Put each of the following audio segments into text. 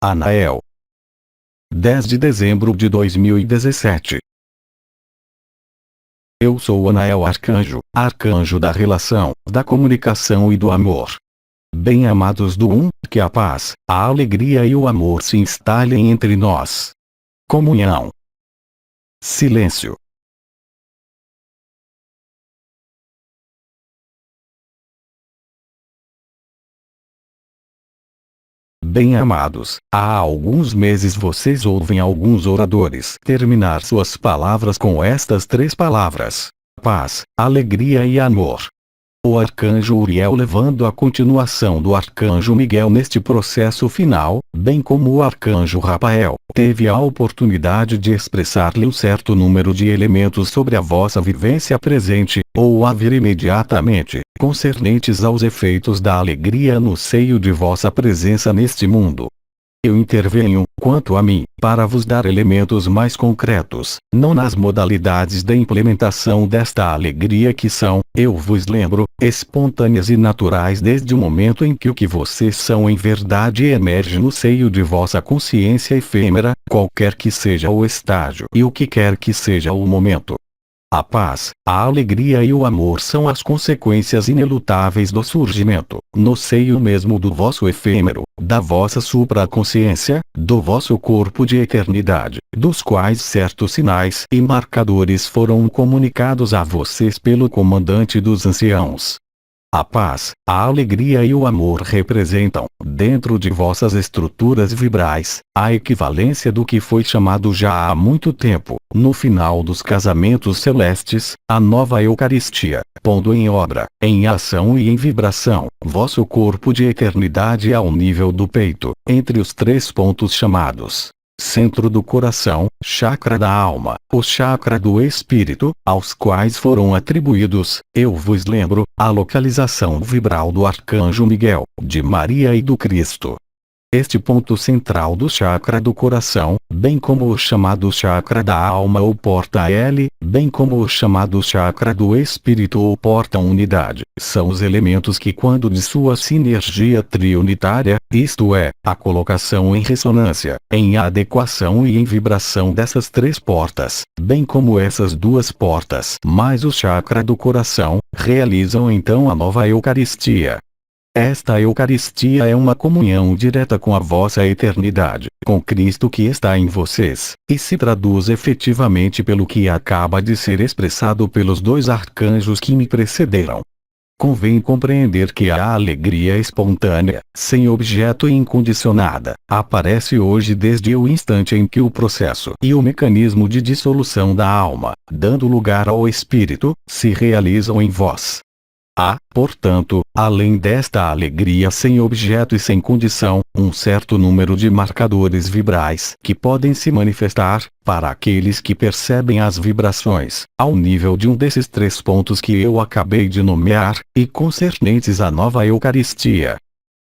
Anael. 10 de dezembro de 2017. Eu sou Anael Arcanjo, arcanjo da relação, da comunicação e do amor. Bem-amados do que a paz, a alegria e o amor se instalem entre nós. Comunhão. Silêncio. Bem-amados, há alguns meses vocês ouvem alguns oradores terminar suas palavras com estas três palavras: paz, alegria e amor. O arcanjo Uriel levando a continuação do arcanjo Miguel neste processo final, bem como o arcanjo Rafael, teve a oportunidade de expressar-lhe um certo número de elementos sobre a vossa vivência presente, ou a vir imediatamente, concernentes aos efeitos da alegria no seio de vossa presença neste mundo. Eu intervenho, quanto a mim, para vos dar elementos mais concretos, não nas modalidades da implementação desta alegria que são, eu vos lembro, espontâneas e naturais desde o momento em que o que vocês são em verdade emerge no seio de vossa consciência efêmera, qualquer que seja o estágio e o que quer que seja o momento. A paz, a alegria e o amor são as consequências inelutáveis do surgimento, no seio mesmo do vosso efêmero, da vossa supraconsciência, do vosso corpo de eternidade, dos quais certos sinais e marcadores foram comunicados a vocês pelo comandante dos anciãos. A paz, a alegria e o amor representam, dentro de vossas estruturas vibrais, a equivalência do que foi chamado já há muito tempo, no final dos casamentos celestes, a nova Eucaristia, pondo em obra, em ação e em vibração, vosso corpo de eternidade ao nível do peito, entre os três pontos chamados centro do coração, chakra da alma, o chakra do espírito, aos quais foram atribuídos, eu vos lembro, a localização vibral do arcanjo Miguel, de Maria e do Cristo. Este ponto central do chakra do coração, bem como o chamado chakra da alma ou porta L, bem como o chamado chakra do espírito ou porta unidade, são os elementos que, quando de sua sinergia triunitária, isto é, a colocação em ressonância, em adequação e em vibração dessas três portas, bem como essas duas portas, mais o chakra do coração, realizam então a nova Eucaristia. Esta Eucaristia é uma comunhão direta com a vossa eternidade, com Cristo que está em vocês, e se traduz efetivamente pelo que acaba de ser expressado pelos dois arcanjos que me precederam. Convém compreender que a alegria espontânea, sem objeto e incondicionada, aparece hoje desde o instante em que o processo e o mecanismo de dissolução da alma, dando lugar ao espírito, se realizam em vós. Há, portanto, além desta alegria sem objeto e sem condição, um certo número de marcadores vibrais que podem se manifestar, para aqueles que percebem as vibrações, ao nível de um desses três pontos que eu acabei de nomear, e concernentes à nova Eucaristia.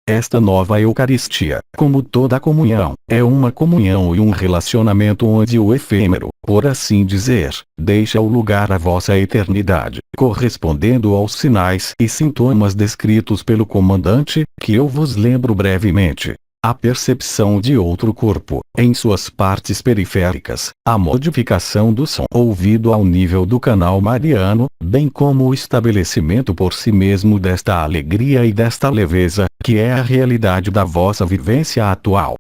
Esta nova Eucaristia, como toda comunhão, é uma comunhão e um relacionamento onde o efêmero, por assim dizer, deixa o lugar à vossa eternidade, correspondendo aos sinais e sintomas descritos pelo comandante, que eu vos lembro brevemente. A percepção de outro corpo, em suas partes periféricas, a modificação do som ouvido ao nível do canal mariano, bem como o estabelecimento por si mesmo desta alegria e desta leveza, que é a realidade da vossa vivência atual.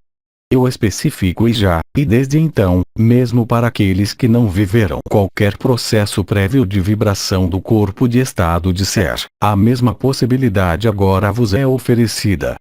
Eu especifico e desde então, mesmo para aqueles que não viveram qualquer processo prévio de vibração do corpo de estado de ser, a mesma possibilidade agora vos é oferecida.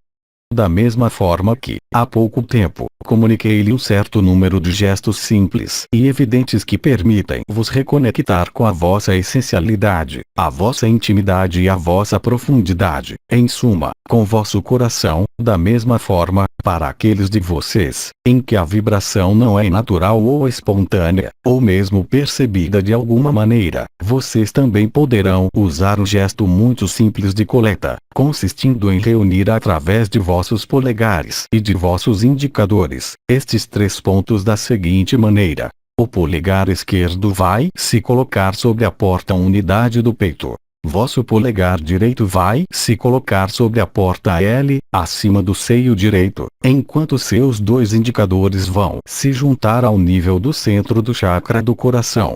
Da mesma forma que, há pouco tempo, comuniquei-lhe um certo número de gestos simples e evidentes que permitem vos reconectar com a vossa essencialidade, a vossa intimidade e a vossa profundidade, em suma, com vosso coração, da mesma forma, para aqueles de vocês, em que a vibração não é natural ou espontânea, ou mesmo percebida de alguma maneira, vocês também poderão usar um gesto muito simples de coleta, consistindo em reunir através de vossos polegares e de vossos indicadores, estes três pontos da seguinte maneira. O polegar esquerdo vai se colocar sobre a porta unidade do peito. Vosso polegar direito vai se colocar sobre a porta L, acima do seio direito, enquanto seus dois indicadores vão se juntar ao nível do centro do chakra do coração.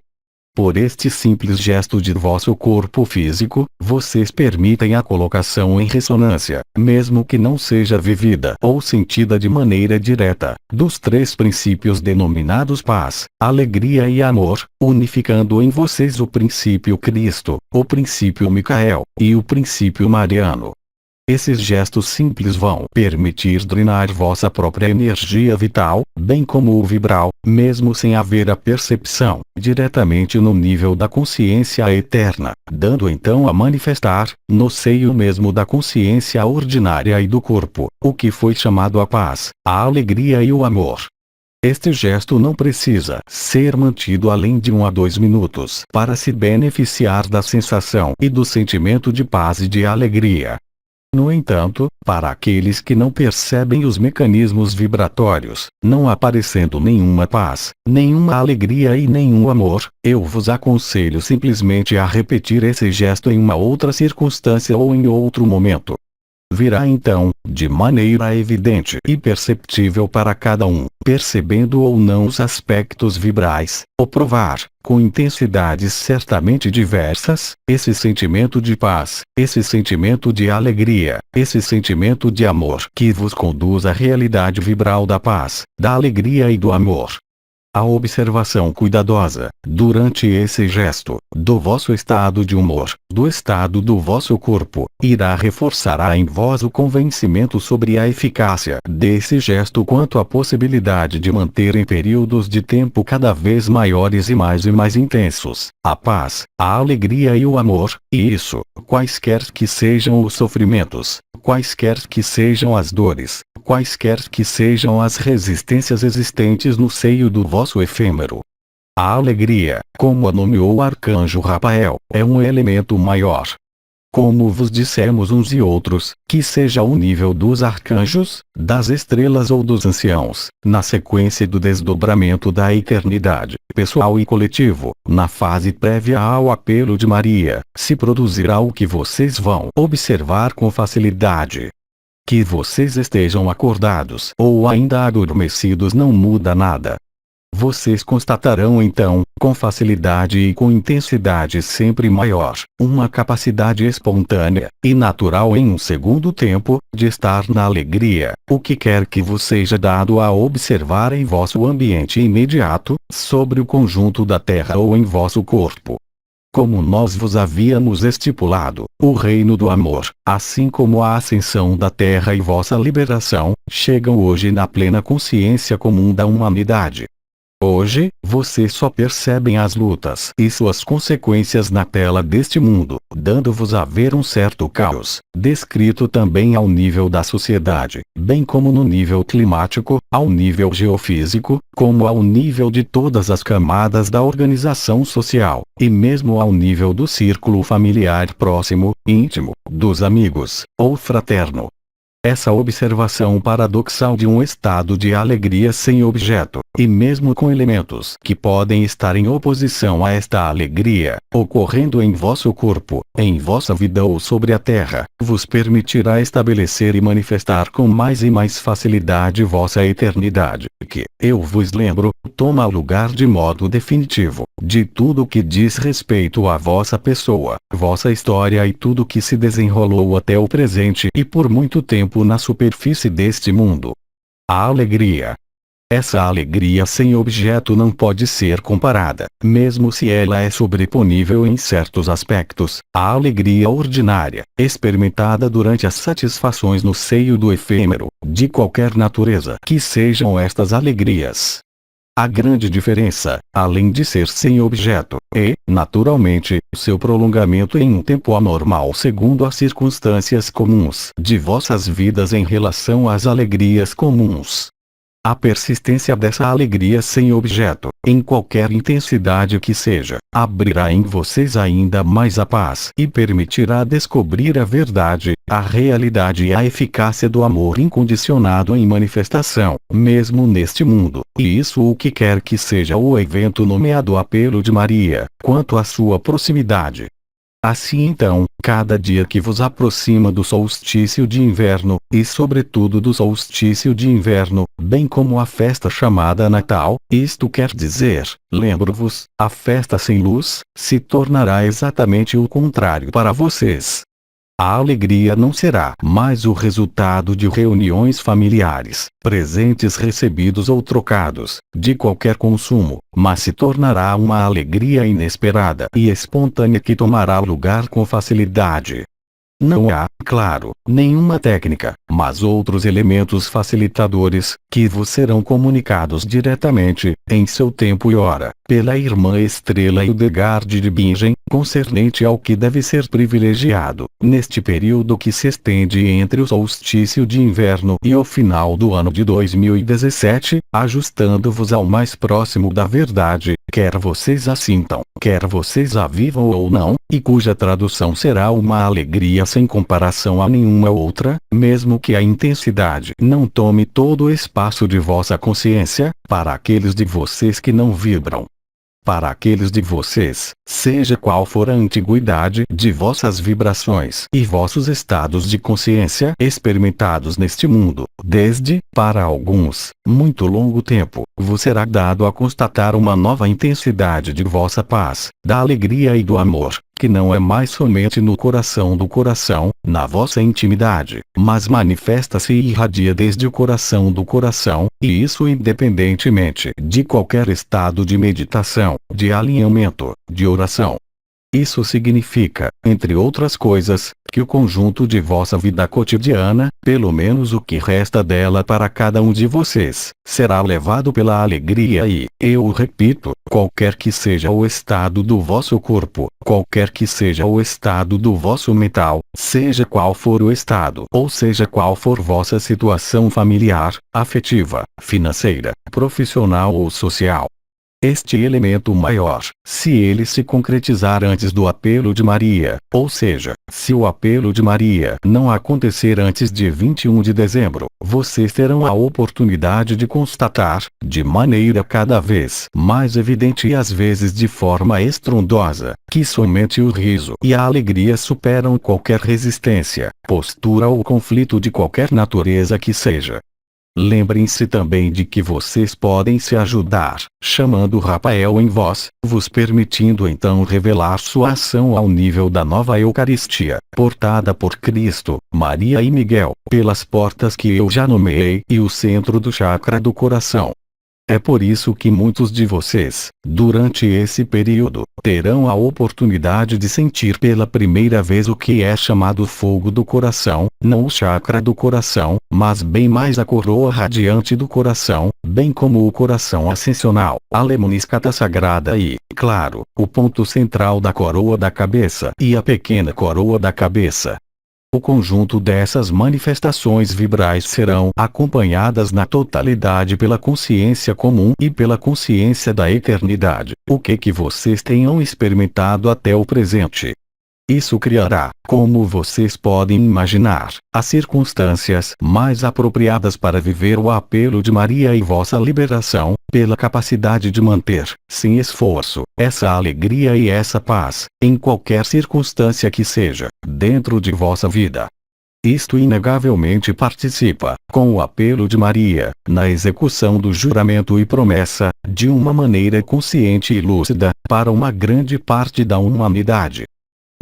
Por este simples gesto de vosso corpo físico, vocês permitem a colocação em ressonância, mesmo que não seja vivida ou sentida de maneira direta, dos três princípios denominados paz, alegria e amor, unificando em vocês o princípio Cristo, o princípio Micael, e o princípio Mariano. Esses gestos simples vão permitir drenar vossa própria energia vital, bem como o vibral, mesmo sem haver a percepção, diretamente no nível da consciência eterna, dando então a manifestar, no seio mesmo da consciência ordinária e do corpo, o que foi chamado a paz, a alegria e o amor. Este gesto não precisa ser mantido além de 1 a 2 minutos para se beneficiar da sensação e do sentimento de paz e de alegria. No entanto, para aqueles que não percebem os mecanismos vibratórios, não aparecendo nenhuma paz, nenhuma alegria e nenhum amor, eu vos aconselho simplesmente a repetir esse gesto em uma outra circunstância ou em outro momento. Virá então, de maneira evidente e perceptível para cada um, percebendo ou não os aspectos vibrais, ou provar, com intensidades certamente diversas, esse sentimento de paz, esse sentimento de alegria, esse sentimento de amor que vos conduz à realidade vibral da paz, da alegria e do amor. A observação cuidadosa, durante esse gesto, do vosso estado de humor, do estado do vosso corpo, irá reforçar em vós o convencimento sobre a eficácia desse gesto quanto à possibilidade de manter em períodos de tempo cada vez maiores e mais intensos, a paz, a alegria e o amor, e isso, quaisquer que sejam os sofrimentos, quaisquer que sejam as dores, quaisquer que sejam as resistências existentes no seio do vosso efêmero. A alegria, como a nomeou o arcanjo Rafael, é um elemento maior. Como vos dissemos uns e outros, que seja o nível dos arcanjos, das estrelas ou dos anciãos, na sequência do desdobramento da eternidade, pessoal e coletivo, na fase prévia ao apelo de Maria, se produzirá o que vocês vão observar com facilidade. Que vocês estejam acordados ou ainda adormecidos não muda nada. Vocês constatarão então, com facilidade e com intensidade sempre maior, uma capacidade espontânea e natural em um segundo tempo, de estar na alegria, o que quer que vos seja dado a observar em vosso ambiente imediato, sobre o conjunto da terra ou em vosso corpo. Como nós vos havíamos estipulado, o reino do amor, assim como a ascensão da terra e vossa liberação, chegam hoje na plena consciência comum da humanidade. Hoje, vocês só percebem as lutas e suas consequências na tela deste mundo, dando-vos a ver um certo caos, descrito também ao nível da sociedade, bem como no nível climático, ao nível geofísico, como ao nível de todas as camadas da organização social, e mesmo ao nível do círculo familiar próximo, íntimo, dos amigos, ou fraterno. Essa observação paradoxal de um estado de alegria sem objeto, e mesmo com elementos que podem estar em oposição a esta alegria, ocorrendo em vosso corpo, em vossa vida ou sobre a terra, vos permitirá estabelecer e manifestar com mais e mais facilidade vossa eternidade, que, eu vos lembro, toma lugar de modo definitivo, de tudo que diz respeito à vossa pessoa, vossa história e tudo que se desenrolou até o presente e por muito tempo na superfície deste mundo. A alegria. Essa alegria sem objeto não pode ser comparada, mesmo se ela é sobreponível em certos aspectos, à alegria ordinária, experimentada durante as satisfações no seio do efêmero, de qualquer natureza que sejam estas alegrias. A grande diferença, além de ser sem objeto, é, naturalmente, seu prolongamento em um tempo anormal segundo as circunstâncias comuns de vossas vidas em relação às alegrias comuns. A persistência dessa alegria sem objeto, em qualquer intensidade que seja, abrirá em vocês ainda mais a paz e permitirá descobrir a verdade, a realidade e a eficácia do amor incondicionado em manifestação, mesmo neste mundo, e isso o que quer que seja o evento nomeado apelo de Maria, quanto à sua proximidade. Assim então, cada dia que vos aproxima do solstício de inverno, e sobretudo do solstício de inverno, bem como a festa chamada Natal, isto quer dizer, lembro-vos, a festa sem luz, se tornará exatamente o contrário para vocês. A alegria não será mais o resultado de reuniões familiares, presentes recebidos ou trocados, de qualquer consumo, mas se tornará uma alegria inesperada e espontânea que tomará lugar com facilidade. Não há, claro, nenhuma técnica, mas outros elementos facilitadores, que vos serão comunicados diretamente, em seu tempo e hora, pela irmã Estrela Hildegard de Bingen, concernente ao que deve ser privilegiado, neste período que se estende entre o solstício de inverno e o final do ano de 2017, ajustando-vos ao mais próximo da verdade, quer vocês a sintam, quer vocês a vivam ou não, e cuja tradução será uma alegria sem comparação a nenhuma outra, mesmo que a intensidade não tome todo o espaço de vossa consciência, para aqueles de vocês que não vibram. Para aqueles de vocês, seja qual for a antiguidade de vossas vibrações e vossos estados de consciência experimentados neste mundo, desde, para alguns, muito longo tempo, vos será dado a constatar uma nova intensidade de vossa paz, da alegria e do amor, que não é mais somente no coração do coração, na vossa intimidade, mas manifesta-se e irradia desde o coração do coração, e isso independentemente de qualquer estado de meditação, de alinhamento, de oração. Isso significa, entre outras coisas, que o conjunto de vossa vida cotidiana, pelo menos o que resta dela para cada um de vocês, será levado pela alegria e, eu o repito, qualquer que seja o estado do vosso corpo, qualquer que seja o estado do vosso mental, seja qual for o estado ou seja qual for vossa situação familiar, afetiva, financeira, profissional ou social. Este elemento maior, se ele se concretizar antes do apelo de Maria, ou seja, se o apelo de Maria não acontecer antes de 21 de dezembro, vocês terão a oportunidade de constatar, de maneira cada vez mais evidente e às vezes de forma estrondosa, que somente o riso e a alegria superam qualquer resistência, postura ou conflito de qualquer natureza que seja. Lembrem-se também de que vocês podem se ajudar, chamando Rafael em vós, vos permitindo então revelar sua ação ao nível da nova Eucaristia, portada por Cristo, Maria e Miguel, pelas portas que eu já nomeei e o centro do chakra do coração. É por isso que muitos de vocês, durante esse período, terão a oportunidade de sentir pela primeira vez o que é chamado fogo do coração, não o chakra do coração, mas bem mais a coroa radiante do coração, bem como o coração ascensional, a lemniscata sagrada e, claro, o ponto central da coroa da cabeça e a pequena coroa da cabeça. O conjunto dessas manifestações vibrais serão acompanhadas na totalidade pela consciência comum e pela consciência da eternidade, o que vocês tenham experimentado até o presente. Isso criará, como vocês podem imaginar, as circunstâncias mais apropriadas para viver o apelo de Maria e vossa liberação, pela capacidade de manter, sem esforço, essa alegria e essa paz, em qualquer circunstância que seja, dentro de vossa vida. Isto inegavelmente participa, com o apelo de Maria, na execução do juramento e promessa, de uma maneira consciente e lúcida, para uma grande parte da humanidade.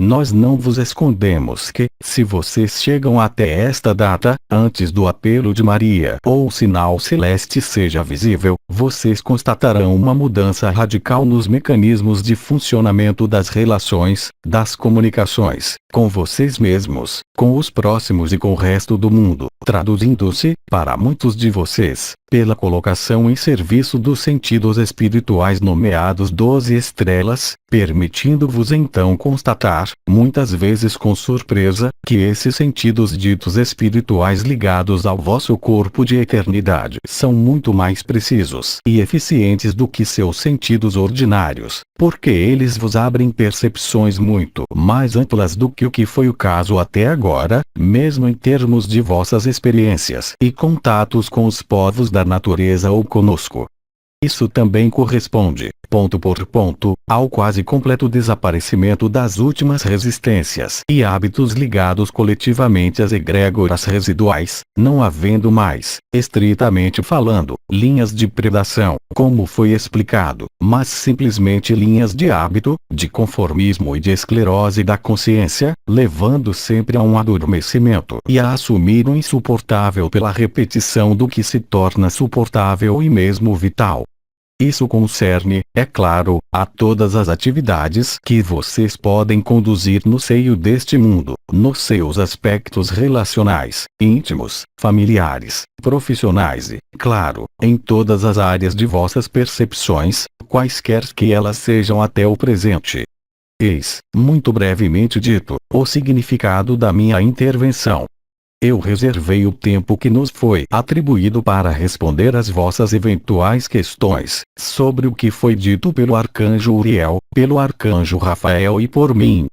Nós não vos escondemos que, se vocês chegam até esta data, antes do apelo de Maria ou o sinal celeste seja visível, vocês constatarão uma mudança radical nos mecanismos de funcionamento das relações, das comunicações, com vocês mesmos, com os próximos e com o resto do mundo, traduzindo-se, para muitos de vocês, pela colocação em serviço dos sentidos espirituais nomeados 12 estrelas, permitindo-vos então constatar, muitas vezes com surpresa, que esses sentidos ditos espirituais ligados ao vosso corpo de eternidade são muito mais precisos e eficientes do que seus sentidos ordinários, porque eles vos abrem percepções muito mais amplas do que o que foi o caso até agora, mesmo em termos de vossas experiências e contatos com os povos da natureza ou conosco. Isso também corresponde, ponto por ponto, ao quase completo desaparecimento das últimas resistências e hábitos ligados coletivamente às egrégoras residuais, não havendo mais, estritamente falando, linhas de predação, como foi explicado, mas simplesmente linhas de hábito, de conformismo e de esclerose da consciência, levando sempre a um adormecimento e a assumir o insuportável pela repetição do que se torna suportável e mesmo vital. Isso concerne, é claro, a todas as atividades que vocês podem conduzir no seio deste mundo, nos seus aspectos relacionais, íntimos, familiares, profissionais e, claro, em todas as áreas de vossas percepções, quaisquer que elas sejam até o presente. Eis, muito brevemente dito, o significado da minha intervenção. Eu reservei o tempo que nos foi atribuído para responder às vossas eventuais questões, sobre o que foi dito pelo arcanjo Uriel, pelo arcanjo Rafael e por mim.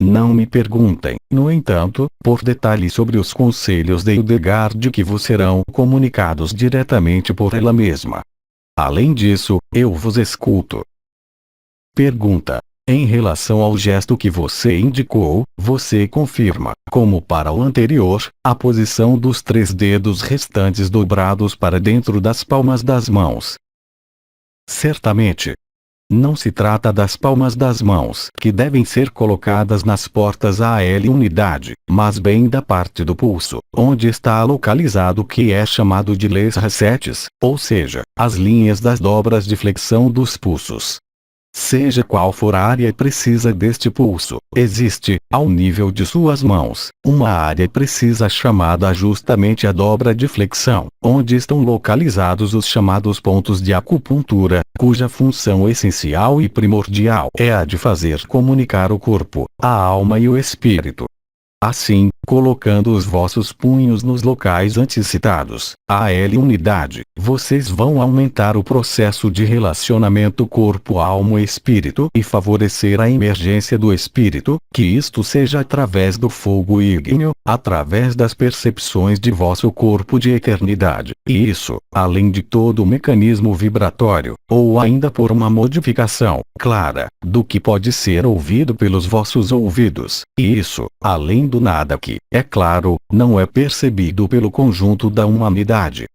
Não me perguntem, no entanto, por detalhes sobre os conselhos de Hildegard que vos serão comunicados diretamente por ela mesma. Além disso, eu vos escuto. Pergunta. Em relação ao gesto que você indicou, você confirma, como para o anterior, a posição dos 3 dedos restantes dobrados para dentro das palmas das mãos. Certamente. Não se trata das palmas das mãos que devem ser colocadas nas portas AL unidade, mas bem da parte do pulso, onde está localizado o que é chamado de les recettes, ou seja, as linhas das dobras de flexão dos pulsos. Seja qual for a área precisa deste pulso, existe, ao nível de suas mãos, uma área precisa chamada justamente a dobra de flexão, onde estão localizados os chamados pontos de acupuntura, cuja função essencial e primordial é a de fazer comunicar o corpo, a alma e o espírito. Assim, colocando os vossos punhos nos locais antes citados, AL unidade, vocês vão aumentar o processo de relacionamento corpo-alma-espírito e favorecer a emergência do espírito, que isto seja através do fogo ígneo, através das percepções de vosso corpo de eternidade, e isso, além de todo o mecanismo vibratório, ou ainda por uma modificação, clara, do que pode ser ouvido pelos vossos ouvidos, e isso, além do nada que, é claro, não é percebido pelo conjunto da humanidade.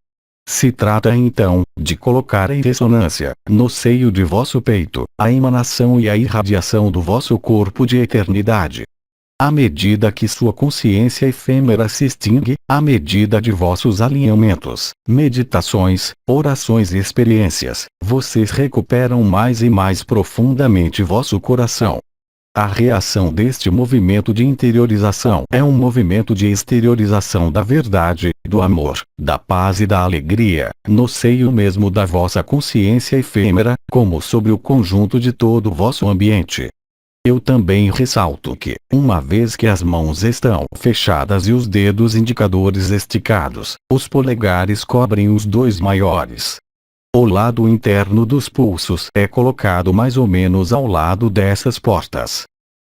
Se trata então, de colocar em ressonância, no seio de vosso peito, a emanação e a irradiação do vosso corpo de eternidade. À medida que sua consciência efêmera se extingue, à medida de vossos alinhamentos, meditações, orações e experiências, vocês recuperam mais e mais profundamente vosso coração. A reação deste movimento de interiorização é um movimento de exteriorização da verdade, do amor, da paz e da alegria, no seio mesmo da vossa consciência efêmera, como sobre o conjunto de todo o vosso ambiente. Eu também ressalto que, uma vez que as mãos estão fechadas e os dedos indicadores esticados, os polegares cobrem os 2 maiores. O lado interno dos pulsos é colocado mais ou menos ao lado dessas portas.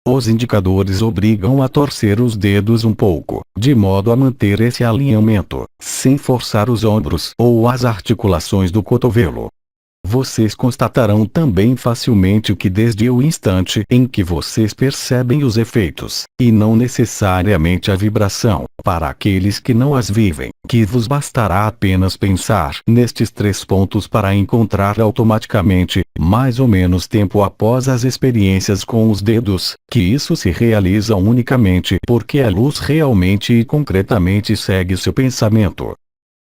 Os indicadores obrigam a torcer os dedos um pouco, de modo a manter esse alinhamento, sem forçar os ombros ou as articulações do cotovelo. Vocês constatarão também facilmente que desde o instante em que vocês percebem os efeitos, e não necessariamente a vibração, para aqueles que não as vivem, que vos bastará apenas pensar nestes 3 pontos para encontrar automaticamente, mais ou menos tempo após as experiências com os dedos, que isso se realiza unicamente porque a luz realmente e concretamente segue seu pensamento.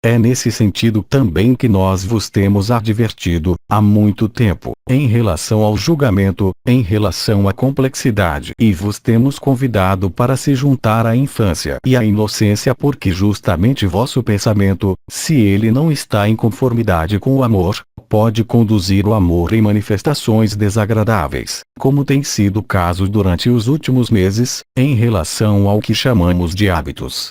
É nesse sentido também que nós vos temos advertido, há muito tempo, em relação ao julgamento, em relação à complexidade e vos temos convidado para se juntar à infância e à inocência porque justamente vosso pensamento, se ele não está em conformidade com o amor, pode conduzir o amor em manifestações desagradáveis, como tem sido o caso durante os últimos meses, em relação ao que chamamos de hábitos.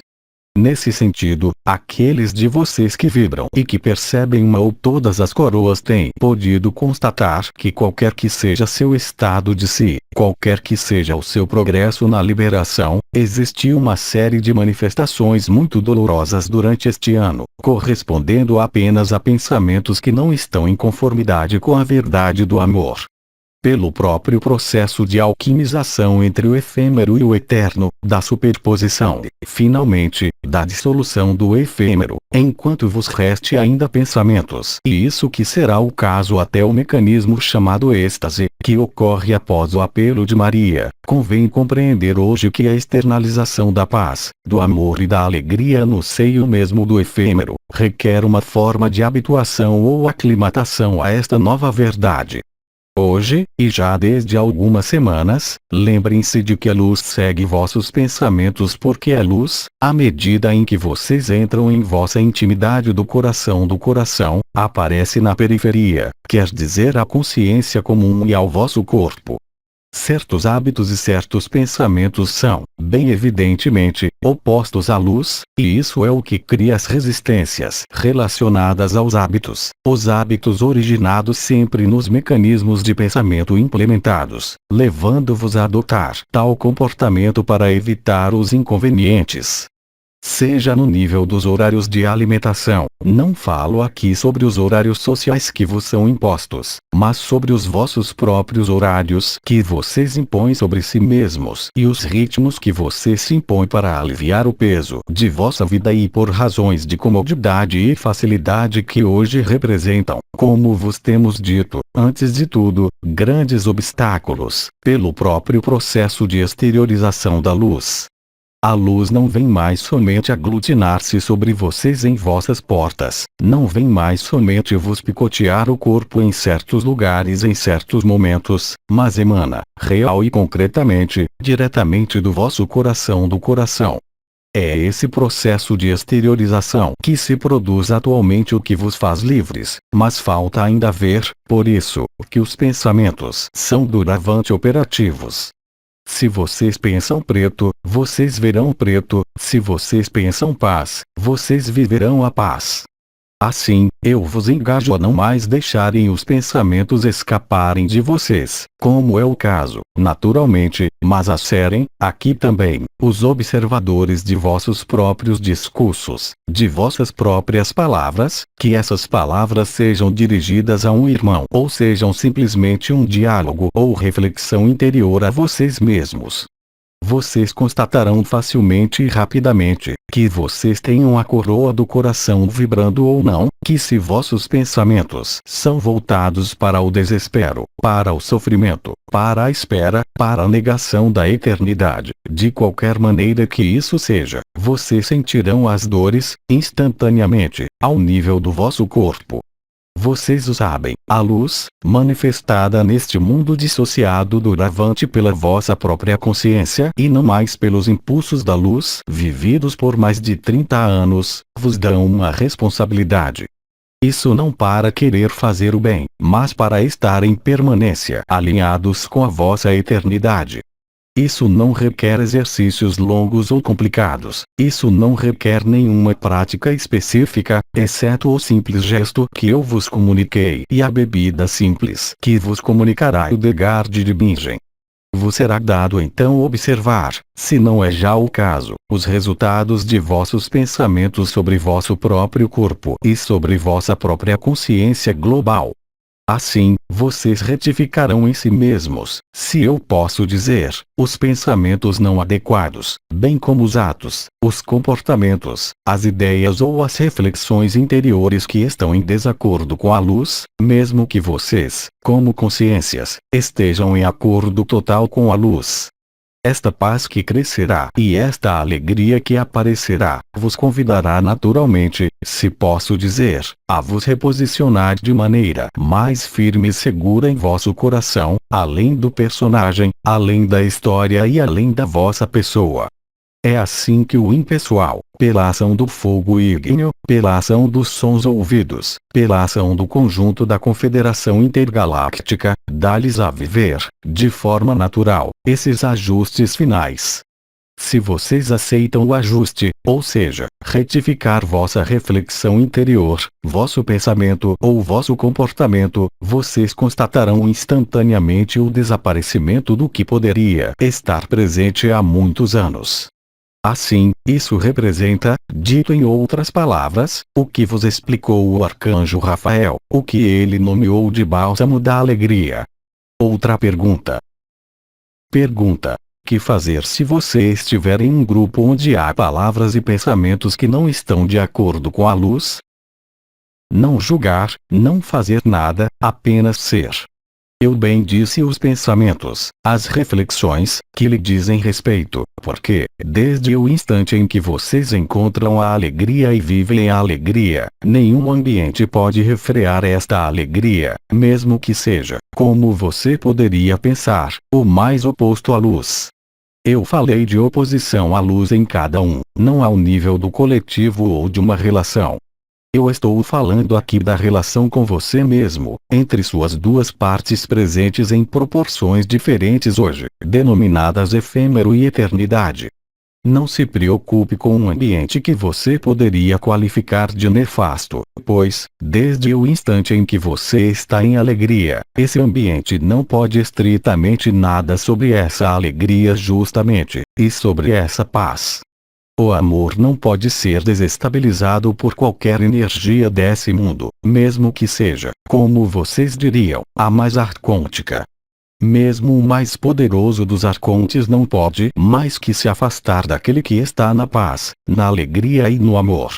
Nesse sentido, aqueles de vocês que vibram e que percebem uma ou todas as coroas têm podido constatar que qualquer que seja seu estado de si, qualquer que seja o seu progresso na liberação, existiu uma série de manifestações muito dolorosas durante este ano, correspondendo apenas a pensamentos que não estão em conformidade com a verdade do amor. Pelo próprio processo de alquimização entre o efêmero e o eterno, da superposição e, finalmente, da dissolução do efêmero, enquanto vos reste ainda pensamentos. E isso que será o caso até o mecanismo chamado êxtase, que ocorre após o apelo de Maria. Convém compreender hoje que a externalização da paz, do amor e da alegria no seio mesmo do efêmero, requer uma forma de habituação ou aclimatação a esta nova verdade. Hoje, e já desde algumas semanas, lembrem-se de que a luz segue vossos pensamentos porque a luz, à medida em que vocês entram em vossa intimidade do coração, aparece na periferia, quer dizer à consciência comum e ao vosso corpo. Certos hábitos e certos pensamentos são, bem evidentemente, opostos à luz, e isso é o que cria as resistências relacionadas aos hábitos. Os hábitos originados sempre nos mecanismos de pensamento implementados, levando-vos a adotar tal comportamento para evitar os inconvenientes. Seja no nível dos horários de alimentação, não falo aqui sobre os horários sociais que vos são impostos, mas sobre os vossos próprios horários que vocês impõem sobre si mesmos e os ritmos que vocês se impõem para aliviar o peso de vossa vida e por razões de comodidade e facilidade que hoje representam, como vos temos dito, antes de tudo, grandes obstáculos, pelo próprio processo de exteriorização da luz. A luz não vem mais somente aglutinar-se sobre vocês em vossas portas, não vem mais somente vos picotear o corpo em certos lugares em certos momentos, mas emana, real e concretamente, diretamente do vosso coração do coração. É esse processo de exteriorização que se produz atualmente o que vos faz livres, mas falta ainda ver, por isso, que os pensamentos são doravante operativos. Se vocês pensam preto, vocês verão preto, se vocês pensam paz, vocês viverão a paz. Assim, eu vos engajo a não mais deixarem os pensamentos escaparem de vocês, como é o caso, naturalmente, mas a serem, aqui também, os observadores de vossos próprios discursos, de vossas próprias palavras, que essas palavras sejam dirigidas a um irmão ou sejam simplesmente um diálogo ou reflexão interior a vocês mesmos. Vocês constatarão facilmente e rapidamente, que vocês tenham a coroa do coração vibrando ou não, que se vossos pensamentos são voltados para o desespero, para o sofrimento, para a espera, para a negação da eternidade, de qualquer maneira que isso seja, vocês sentirão as dores, instantaneamente, ao nível do vosso corpo. Vocês o sabem, a luz, manifestada neste mundo dissociado doravante pela vossa própria consciência e não mais pelos impulsos da luz, vividos por mais de 30 anos, vos dão uma responsabilidade. Isso não para querer fazer o bem, mas para estar em permanência alinhados com a vossa eternidade. Isso não requer exercícios longos ou complicados, isso não requer nenhuma prática específica, exceto o simples gesto que eu vos comuniquei e a bebida simples que vos comunicará o Degard de Bingen. Vos será dado então observar, se não é já o caso, os resultados de vossos pensamentos sobre vosso próprio corpo e sobre vossa própria consciência global. Assim, vocês retificarão em si mesmos, se eu posso dizer, os pensamentos não adequados, bem como os atos, os comportamentos, as ideias ou as reflexões interiores que estão em desacordo com a luz, mesmo que vocês, como consciências, estejam em acordo total com a luz. Esta paz que crescerá e esta alegria que aparecerá, vos convidará naturalmente, se posso dizer, a vos reposicionar de maneira mais firme e segura em vosso coração, além do personagem, além da história e além da vossa pessoa. É assim que o impessoal, pela ação do fogo ígneo, pela ação dos sons ouvidos, pela ação do conjunto da Confederação Intergaláctica, dá-lhes a viver, de forma natural, esses ajustes finais. Se vocês aceitam o ajuste, ou seja, retificar vossa reflexão interior, vosso pensamento ou vosso comportamento, vocês constatarão instantaneamente o desaparecimento do que poderia estar presente há muitos anos. Assim, isso representa, dito em outras palavras, o que vos explicou o arcanjo Rafael, o que ele nomeou de bálsamo da alegria. Outra pergunta. Pergunta: que fazer se você estiver em um grupo onde há palavras e pensamentos que não estão de acordo com a luz? Não julgar, não fazer nada, apenas ser. Eu bem disse os pensamentos, as reflexões, que lhe dizem respeito, porque, desde o instante em que vocês encontram a alegria e vivem a alegria, nenhum ambiente pode refrear esta alegria, mesmo que seja, como você poderia pensar, o mais oposto à luz. Eu falei de oposição à luz em cada um, não ao nível do coletivo ou de uma relação. Eu estou falando aqui da relação com você mesmo, entre suas duas partes presentes em proporções diferentes hoje, denominadas efêmero e eternidade. Não se preocupe com um ambiente que você poderia qualificar de nefasto, pois, desde o instante em que você está em alegria, esse ambiente não pode estritamente nada sobre essa alegria justamente, e sobre essa paz. O amor não pode ser desestabilizado por qualquer energia desse mundo, mesmo que seja, como vocês diriam, a mais arcôntica. Mesmo o mais poderoso dos arcontes não pode mais que se afastar daquele que está na paz, na alegria e no amor.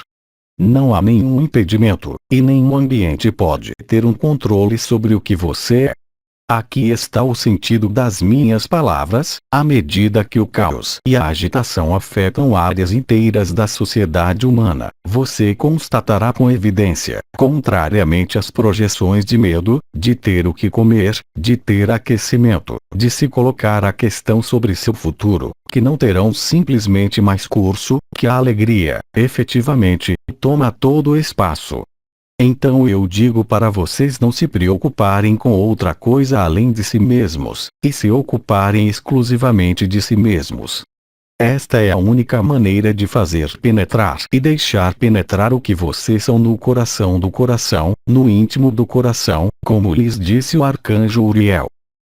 Não há nenhum impedimento, e nenhum ambiente pode ter um controle sobre o que você é. Aqui está o sentido das minhas palavras: à medida que o caos e a agitação afetam áreas inteiras da sociedade humana, você constatará com evidência, contrariamente às projeções de medo, de ter o que comer, de ter aquecimento, de se colocar a questão sobre seu futuro, que não terão simplesmente mais curso, que a alegria, efetivamente, toma todo o espaço. Então eu digo para vocês não se preocuparem com outra coisa além de si mesmos, e se ocuparem exclusivamente de si mesmos. Esta é a única maneira de fazer penetrar e deixar penetrar o que vocês são no coração do coração, no íntimo do coração, como lhes disse o arcanjo Uriel.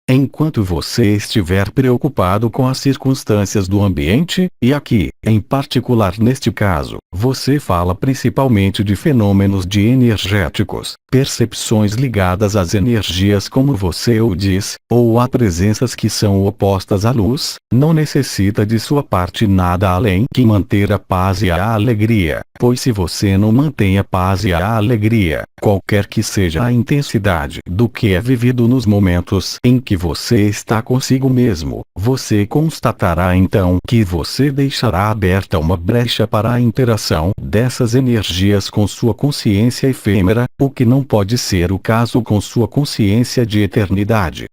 Enquanto você estiver preocupado com as circunstâncias do ambiente, e aqui, em particular neste caso, você fala principalmente de fenômenos de energéticos, percepções ligadas às energias como você o diz, ou a presenças que são opostas à luz, não necessita de sua parte nada além que manter a paz e a alegria, pois se você não mantém a paz e a alegria, qualquer que seja a intensidade do que é vivido nos momentos em que você está consigo mesmo, você constatará então que você deixará aberta uma brecha para a interação dessas energias com sua consciência efêmera, o que não pode ser o caso com sua consciência de eternidade.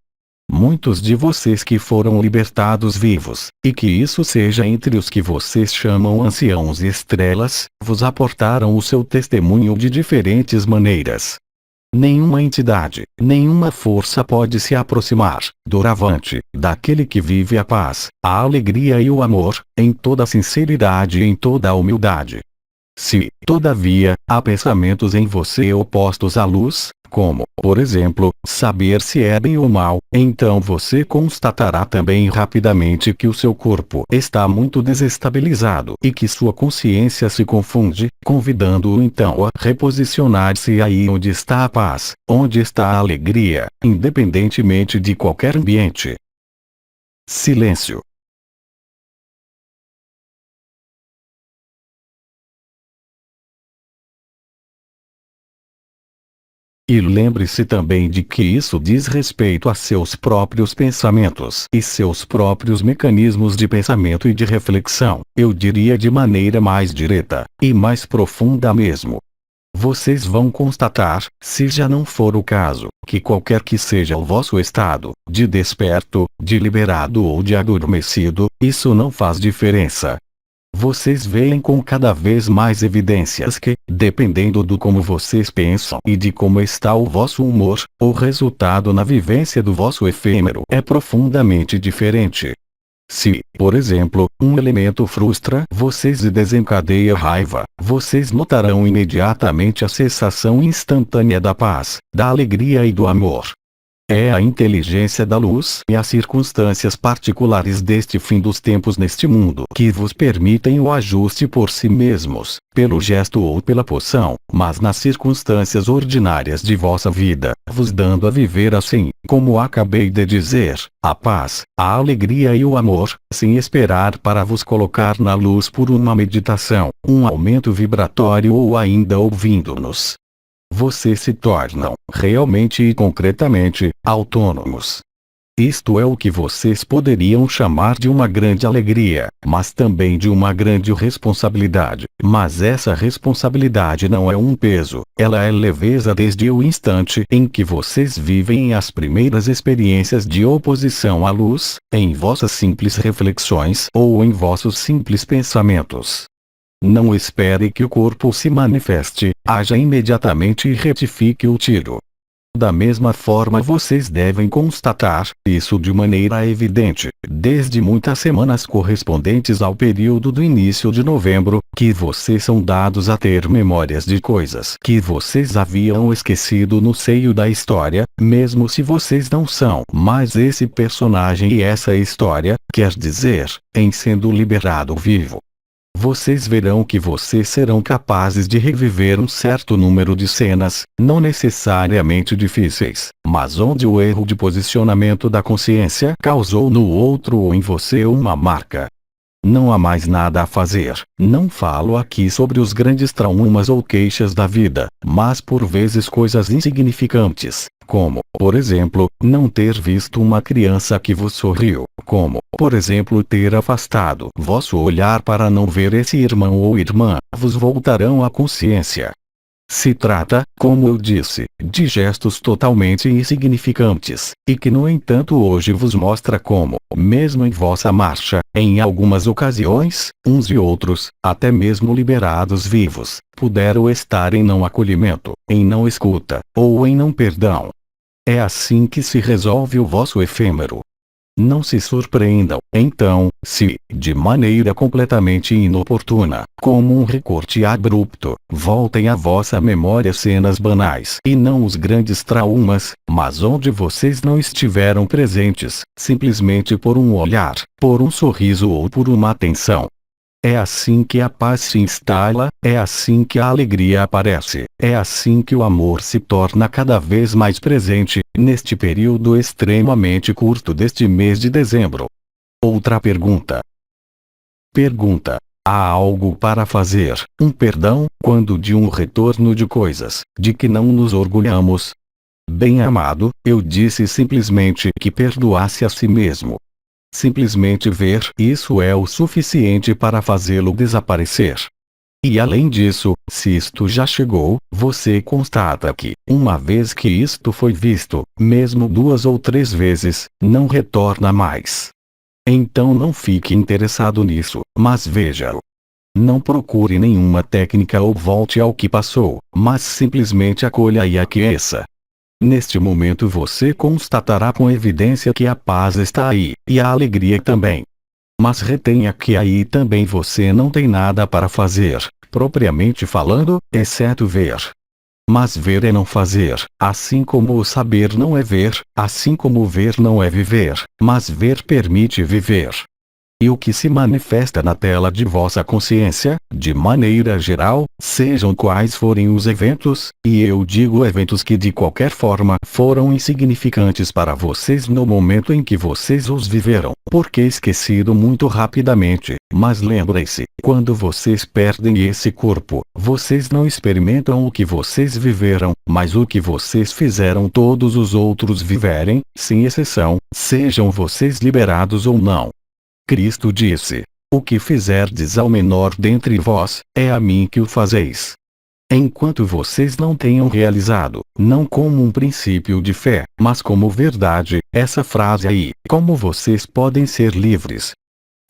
Muitos de vocês que foram libertados vivos, e que isso seja entre os que vocês chamam anciãos e estrelas, vos aportaram o seu testemunho de diferentes maneiras. Nenhuma entidade, nenhuma força pode se aproximar, doravante, daquele que vive a paz, a alegria e o amor, em toda a sinceridade e em toda a humildade. Se, todavia, há pensamentos em você opostos à luz, como, por exemplo, saber se é bem ou mal, então você constatará também rapidamente que o seu corpo está muito desestabilizado e que sua consciência se confunde, convidando-o então a reposicionar-se aí onde está a paz, onde está a alegria, independentemente de qualquer ambiente. Silêncio. E lembre-se também de que isso diz respeito a seus próprios pensamentos e seus próprios mecanismos de pensamento e de reflexão, eu diria de maneira mais direta, e mais profunda mesmo. Vocês vão constatar, se já não for o caso, que qualquer que seja o vosso estado, de desperto, de liberado ou de adormecido, isso não faz diferença. Vocês veem com cada vez mais evidências que, dependendo do como vocês pensam e de como está o vosso humor, o resultado na vivência do vosso efêmero é profundamente diferente. Se, por exemplo, um elemento frustra vocês e desencadeia raiva, vocês notarão imediatamente a cessação instantânea da paz, da alegria e do amor. É a inteligência da luz e as circunstâncias particulares deste fim dos tempos neste mundo que vos permitem o ajuste por si mesmos, pelo gesto ou pela poção, mas nas circunstâncias ordinárias de vossa vida, vos dando a viver assim, como acabei de dizer, a paz, a alegria e o amor, sem esperar para vos colocar na luz por uma meditação, um aumento vibratório ou ainda ouvindo-nos. Vocês se tornam, realmente e concretamente, autônomos. Isto é o que vocês poderiam chamar de uma grande alegria, mas também de uma grande responsabilidade. Mas essa responsabilidade não é um peso, ela é leveza desde o instante em que vocês vivem as primeiras experiências de oposição à luz, em vossas simples reflexões ou em vossos simples pensamentos. Não espere que o corpo se manifeste, haja imediatamente e retifique o tiro. Da mesma forma vocês devem constatar, isso de maneira evidente, desde muitas semanas correspondentes ao período do início de novembro, que vocês são dados a ter memórias de coisas que vocês haviam esquecido no seio da história, mesmo se vocês não são mais esse personagem e essa história, quer dizer, em sendo liberado vivo. Vocês verão que vocês serão capazes de reviver um certo número de cenas, não necessariamente difíceis, mas onde o erro de posicionamento da consciência causou no outro ou em você uma marca. Não há mais nada a fazer. Não falo aqui sobre os grandes traumas ou queixas da vida, mas por vezes coisas insignificantes, como, por exemplo, não ter visto uma criança que vos sorriu, como, por exemplo, ter afastado vosso olhar para não ver esse irmão ou irmã, vos voltarão à consciência. Se trata, como eu disse, de gestos totalmente insignificantes, e que no entanto hoje vos mostra como, mesmo em vossa marcha, em algumas ocasiões, uns e outros, até mesmo liberados vivos, puderam estar em não acolhimento, em não escuta, ou em não perdão. É assim que se resolve o vosso efêmero. Não se surpreendam, então, se, de maneira completamente inoportuna, como um recorte abrupto, voltem à vossa memória cenas banais e não os grandes traumas, mas onde vocês não estiveram presentes, simplesmente por um olhar, por um sorriso ou por uma atenção. É assim que a paz se instala, é assim que a alegria aparece, é assim que o amor se torna cada vez mais presente, neste período extremamente curto deste mês de dezembro. Outra pergunta. Pergunta. Há algo para fazer, um perdão, quando de um retorno de coisas, de que não nos orgulhamos? Bem-amado, eu disse simplesmente que perdoasse a si mesmo. Simplesmente ver isso é o suficiente para fazê-lo desaparecer. E além disso, se isto já chegou, você constata que, uma vez que isto foi visto, mesmo 2 ou 3 vezes, não retorna mais. Então não fique interessado nisso, mas veja-o. Não procure nenhuma técnica ou volte ao que passou, mas simplesmente acolha e aqueça. Neste momento você constatará com evidência que a paz está aí, e a alegria também. Mas retenha que aí também você não tem nada para fazer, propriamente falando, exceto ver. Mas ver é não fazer, assim como o saber não é ver, assim como ver não é viver, mas ver permite viver. E o que se manifesta na tela de vossa consciência, de maneira geral, sejam quais forem os eventos, e eu digo eventos que de qualquer forma foram insignificantes para vocês no momento em que vocês os viveram, porque esquecido muito rapidamente, mas lembrem-se, quando vocês perdem esse corpo, vocês não experimentam o que vocês viveram, mas o que vocês fizeram todos os outros viverem, sem exceção, sejam vocês liberados ou não. Cristo disse: o que fizerdes ao menor dentre vós, é a mim que o fazeis. Enquanto vocês não tenham realizado, não como um princípio de fé, mas como verdade, essa frase aí, como vocês podem ser livres.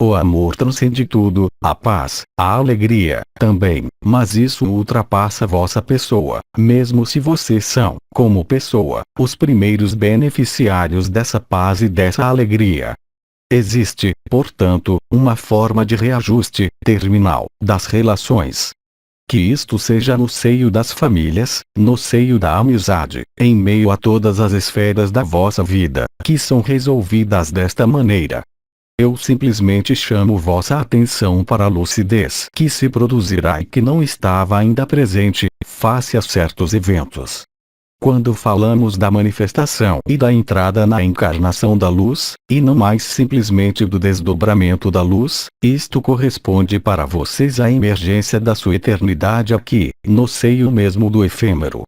O amor transcende tudo, a paz, a alegria, também, mas isso ultrapassa vossa pessoa, mesmo se vocês são, como pessoa, os primeiros beneficiários dessa paz e dessa alegria. Existe, portanto, uma forma de reajuste terminal das relações. Que isto seja no seio das famílias, no seio da amizade, em meio a todas as esferas da vossa vida, que são resolvidas desta maneira. Eu simplesmente chamo vossa atenção para a lucidez que se produzirá e que não estava ainda presente, face a certos eventos. Quando falamos da manifestação e da entrada na encarnação da luz, e não mais simplesmente do desdobramento da luz, isto corresponde para vocês à emergência da sua eternidade aqui, no seio mesmo do efêmero.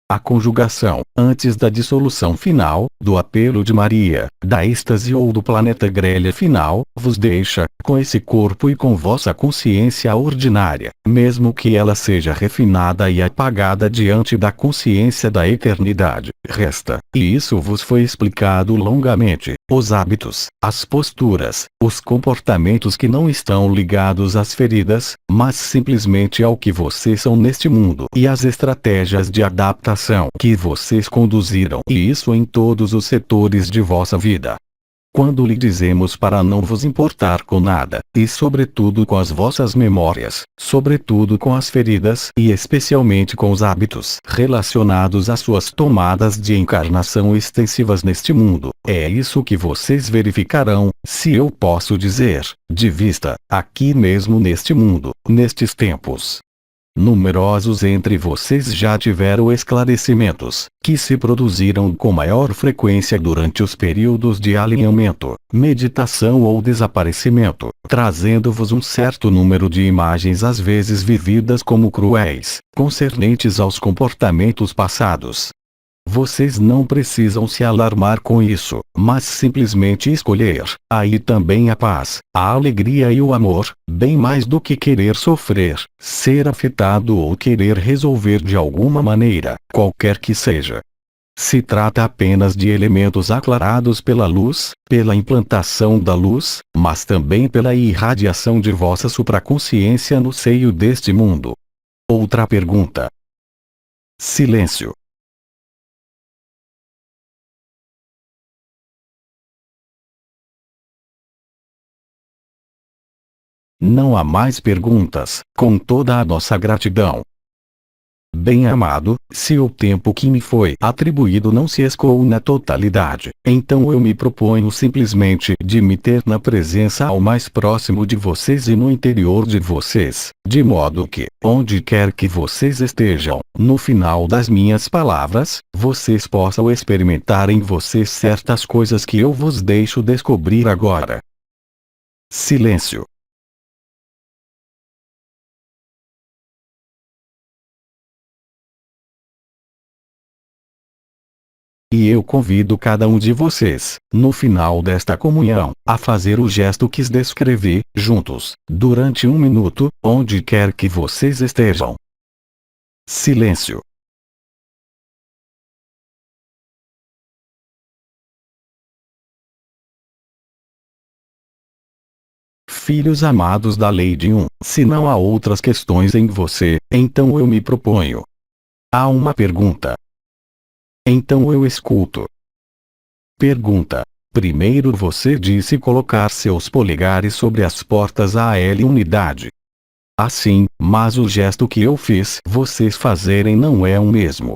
A conjugação, antes da dissolução final, do apelo de Maria, da êxtase ou do planeta grelha final, vos deixa, com esse corpo e com vossa consciência ordinária, mesmo que ela seja refinada e apagada diante da consciência da eternidade, resta, e isso vos foi explicado longamente, os hábitos, as posturas, os comportamentos que não estão ligados às feridas, mas simplesmente ao que vocês são neste mundo e as estratégias de adaptação que vocês conduziram, e isso em todos os setores de vossa vida. Quando lhe dizemos para não vos importar com nada, e sobretudo com as vossas memórias, sobretudo com as feridas e especialmente com os hábitos relacionados às suas tomadas de encarnação extensivas neste mundo, é isso que vocês verificarão, se eu posso dizer, de vista, aqui mesmo neste mundo, nestes tempos. Numerosos entre vocês já tiveram esclarecimentos, que se produziram com maior frequência durante os períodos de alinhamento, meditação ou desaparecimento, trazendo-vos um certo número de imagens às vezes vividas como cruéis, concernentes aos comportamentos passados. Vocês não precisam se alarmar com isso, mas simplesmente escolher, aí também a paz, a alegria e o amor, bem mais do que querer sofrer, ser afetado ou querer resolver de alguma maneira, qualquer que seja. Se trata apenas de elementos aclarados pela luz, pela implantação da luz, mas também pela irradiação de vossa supraconsciência no seio deste mundo. Outra pergunta. Silêncio. Não há mais perguntas, com toda a nossa gratidão. Bem-amado, se o tempo que me foi atribuído não se escoou na totalidade, então eu me proponho simplesmente de me ter na presença ao mais próximo de vocês e no interior de vocês, de modo que, onde quer que vocês estejam, no final das minhas palavras, vocês possam experimentar em vocês certas coisas que eu vos deixo descobrir agora. Silêncio. E eu convido cada um de vocês, no final desta comunhão, a fazer o gesto que descrevi, juntos, durante 1 minuto, onde quer que vocês estejam. Silêncio. Filhos amados da lei de um, se não há outras questões em você, então eu me proponho. Há uma pergunta. Então eu escuto. Pergunta. Primeiro você disse colocar seus polegares sobre as portas AL unidade. Assim, mas o gesto que eu fiz vocês fazerem não é o mesmo.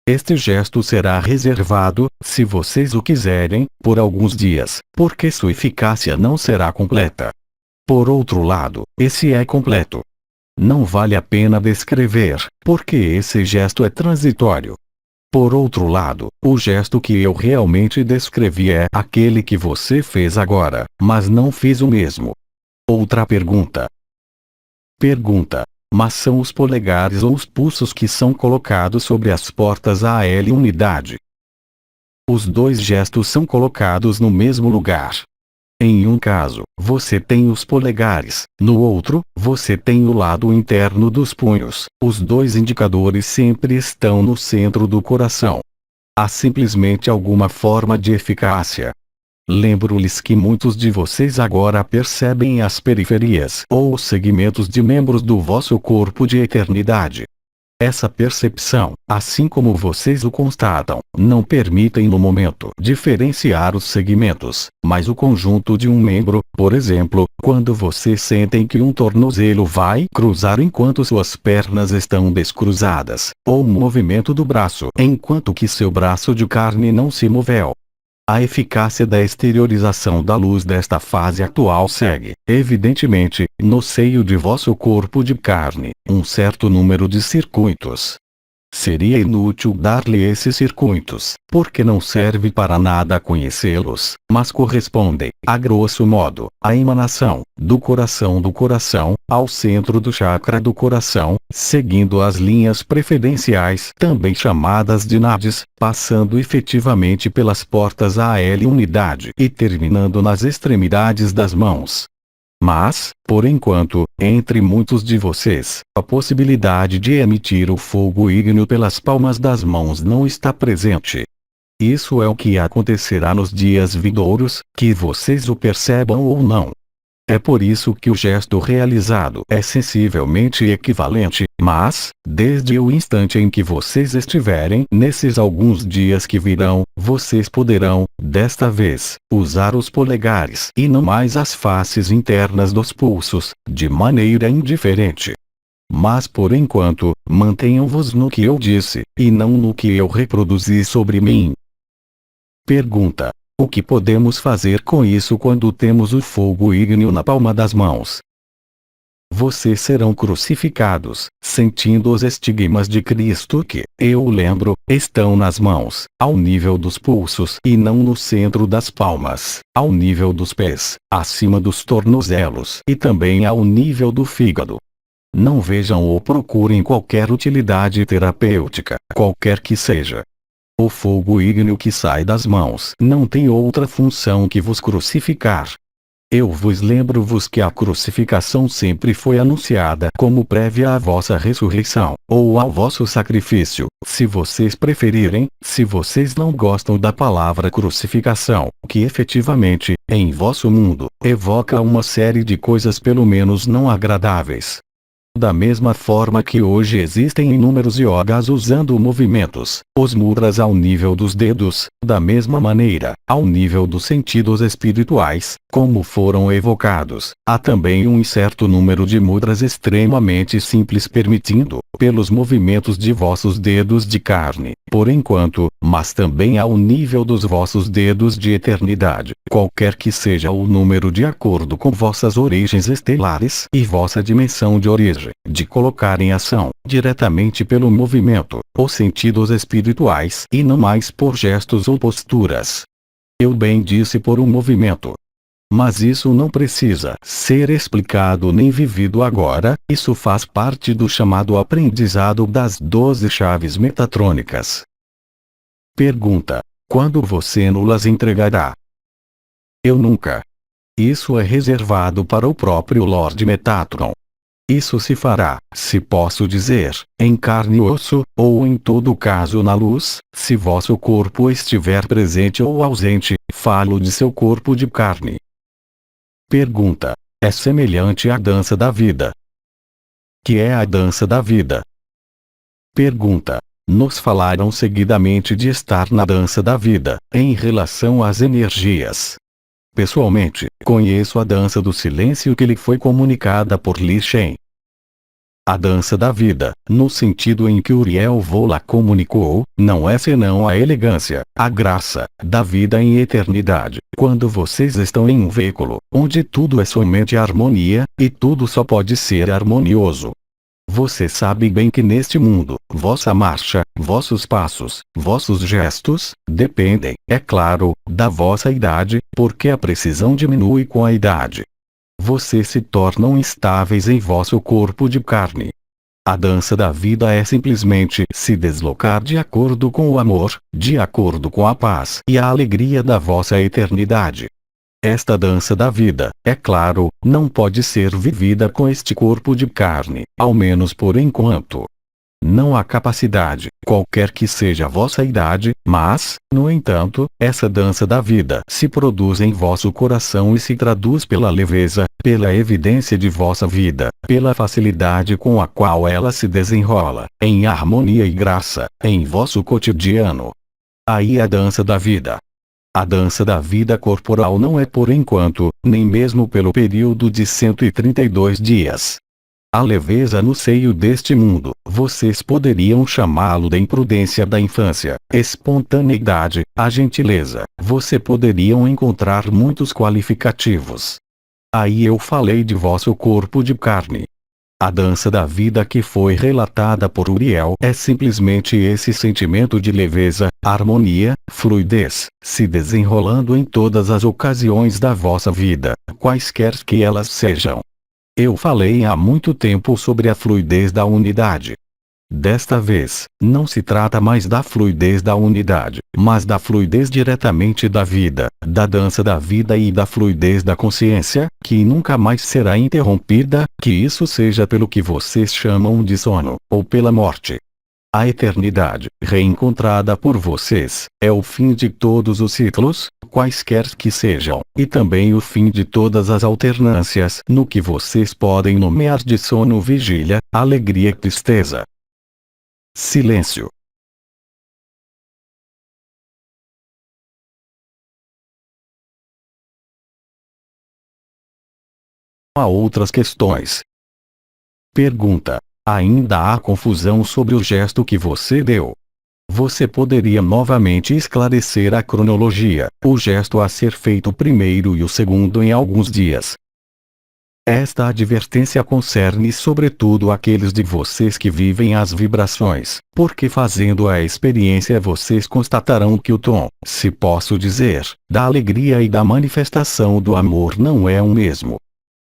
Este gesto será reservado, se vocês o quiserem, por alguns dias, porque sua eficácia não será completa. Por outro lado, esse é completo. Não vale a pena descrever, porque esse gesto é transitório. Por outro lado, o gesto que eu realmente descrevi é aquele que você fez agora, mas não fiz o mesmo. Outra pergunta. Pergunta. Mas são os polegares ou os pulsos que são colocados sobre as portas AL unidade. Os dois gestos são colocados no mesmo lugar. Em um caso, você tem os polegares, no outro, você tem o lado interno dos punhos. Os dois indicadores sempre estão no centro do coração. Há simplesmente alguma forma de eficácia. Lembro-lhes que muitos de vocês agora percebem as periferias ou os segmentos de membros do vosso corpo de eternidade. Essa percepção, assim como vocês o constatam, não permitem no momento diferenciar os segmentos, mas o conjunto de um membro. Por exemplo, quando vocês sentem que um tornozelo vai cruzar enquanto suas pernas estão descruzadas, ou o movimento do braço enquanto que seu braço de carne não se moveu. A eficácia da exteriorização da luz desta fase atual segue, evidentemente, no seio de vosso corpo de carne, um certo número de circuitos. Seria inútil dar-lhe esses circuitos, porque não serve para nada conhecê-los, mas correspondem, a grosso modo, à emanação do coração ao centro do chakra do coração, seguindo as linhas preferenciais, também chamadas de nadis, passando efetivamente pelas portas a L unidade e terminando nas extremidades das mãos. Mas, por enquanto, entre muitos de vocês, a possibilidade de emitir o fogo ígneo pelas palmas das mãos não está presente. Isso é o que acontecerá nos dias vindouros, que vocês o percebam ou não. É por isso que o gesto realizado é sensivelmente equivalente, mas, desde o instante em que vocês estiverem nesses alguns dias que virão, vocês poderão, desta vez, usar os polegares e não mais as faces internas dos pulsos, de maneira indiferente. Mas por enquanto, mantenham-vos no que eu disse, e não no que eu reproduzi sobre mim. Pergunta: o que podemos fazer com isso quando temos o fogo ígneo na palma das mãos? Vocês serão crucificados, sentindo os estigmas de Cristo que, eu lembro, estão nas mãos, ao nível dos pulsos e não no centro das palmas, ao nível dos pés, acima dos tornozelos e também ao nível do fígado. Não vejam ou procurem qualquer utilidade terapêutica, qualquer que seja. O fogo ígneo que sai das mãos não tem outra função que vos crucificar. Eu vos lembro-vos que a crucificação sempre foi anunciada como prévia à vossa ressurreição, ou ao vosso sacrifício, se vocês preferirem, se vocês não gostam da palavra crucificação, que efetivamente, em vosso mundo, evoca uma série de coisas pelo menos não agradáveis. Da mesma forma que hoje existem inúmeros yogas usando movimentos, os mudras ao nível dos dedos, da mesma maneira, ao nível dos sentidos espirituais, como foram evocados, há também um certo número de mudras extremamente simples permitindo, pelos movimentos de vossos dedos de carne, por enquanto, mas também ao nível dos vossos dedos de eternidade, qualquer que seja o número de acordo com vossas origens estelares e vossa dimensão de origem, de colocar em ação, diretamente pelo movimento, os sentidos espirituais e não mais por gestos ou posturas. Eu bem disse por um movimento. Mas isso não precisa ser explicado nem vivido agora, isso faz parte do chamado aprendizado das 12 chaves metatrônicas. Pergunta: quando você nos entregará? Eu nunca. Isso é reservado para o próprio Lord Metatron. Isso se fará, se posso dizer, em carne e osso, ou em todo caso na luz, se vosso corpo estiver presente ou ausente, falo de seu corpo de carne. Pergunta: é semelhante à dança da vida? Que é a dança da vida? Pergunta: nos falaram seguidamente de estar na dança da vida, em relação às energias. Pessoalmente, conheço a dança do silêncio que lhe foi comunicada por Li Shen. A dança da vida, no sentido em que Uriel Vola comunicou, não é senão a elegância, a graça, da vida em eternidade, quando vocês estão em um veículo, onde tudo é somente harmonia, e tudo só pode ser harmonioso. Você sabe bem que neste mundo, vossa marcha, vossos passos, vossos gestos, dependem, é claro, da vossa idade, porque a precisão diminui com a idade. Vocês se tornam instáveis em vosso corpo de carne. A dança da vida é simplesmente se deslocar de acordo com o amor, de acordo com a paz e a alegria da vossa eternidade. Esta dança da vida, é claro, não pode ser vivida com este corpo de carne, ao menos por enquanto. Não há capacidade, qualquer que seja a vossa idade, mas, no entanto, essa dança da vida se produz em vosso coração e se traduz pela leveza, pela evidência de vossa vida, pela facilidade com a qual ela se desenrola, em harmonia e graça, em vosso cotidiano. Aí a dança da vida. A dança da vida corporal não é por enquanto, nem mesmo pelo período de 132 dias. A leveza no seio deste mundo, vocês poderiam chamá-lo da imprudência da infância, espontaneidade, a gentileza, você poderiam encontrar muitos qualificativos. Aí eu falei de vosso corpo de carne. A dança da vida que foi relatada por Uriel é simplesmente esse sentimento de leveza, harmonia, fluidez, se desenrolando em todas as ocasiões da vossa vida, quaisquer que elas sejam. Eu falei há muito tempo sobre a fluidez da unidade. Desta vez, não se trata mais da fluidez da unidade, mas da fluidez diretamente da vida, da dança da vida e da fluidez da consciência, que nunca mais será interrompida, que isso seja pelo que vocês chamam de sono, ou pela morte. A eternidade, reencontrada por vocês, é o fim de todos os ciclos, quaisquer que sejam, e também o fim de todas as alternâncias no que vocês podem nomear de sono, vigília, alegria e tristeza. Silêncio. Há outras questões. Pergunta. Ainda há confusão sobre o gesto que você deu. Você poderia novamente esclarecer a cronologia, o gesto a ser feito primeiro e o segundo em alguns dias. Esta advertência concerne sobretudo aqueles de vocês que vivem as vibrações, porque fazendo a experiência vocês constatarão que o tom, se posso dizer, da alegria e da manifestação do amor não é o mesmo.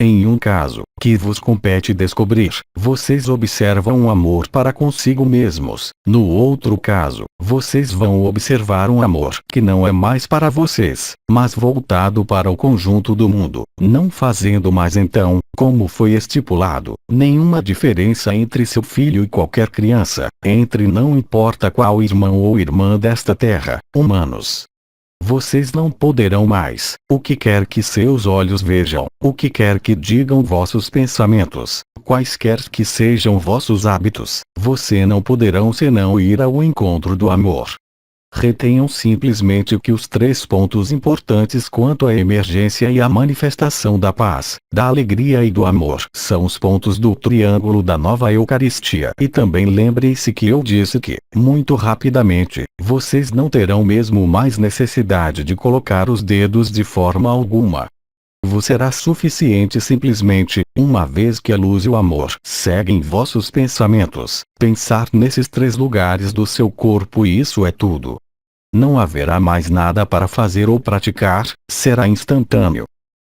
Em um caso, que vos compete descobrir, vocês observam um amor para consigo mesmos. No outro caso, vocês vão observar um amor que não é mais para vocês, mas voltado para o conjunto do mundo, não fazendo mais então, como foi estipulado, nenhuma diferença entre seu filho e qualquer criança, entre não importa qual irmão ou irmã desta terra, humanos. Vocês não poderão mais, o que quer que seus olhos vejam, o que quer que digam vossos pensamentos, quaisquer que sejam vossos hábitos, você não poderão senão ir ao encontro do amor. Retenham simplesmente que os 3 pontos importantes quanto à emergência e à manifestação da paz, da alegria e do amor são os pontos do triângulo da nova Eucaristia. E também lembre-se que eu disse que, muito rapidamente, vocês não terão mesmo mais necessidade de colocar os dedos de forma alguma. Vos será suficiente simplesmente, uma vez que a luz e o amor seguem vossos pensamentos, pensar nesses 3 lugares do seu corpo e isso é tudo. Não haverá mais nada para fazer ou praticar, será instantâneo.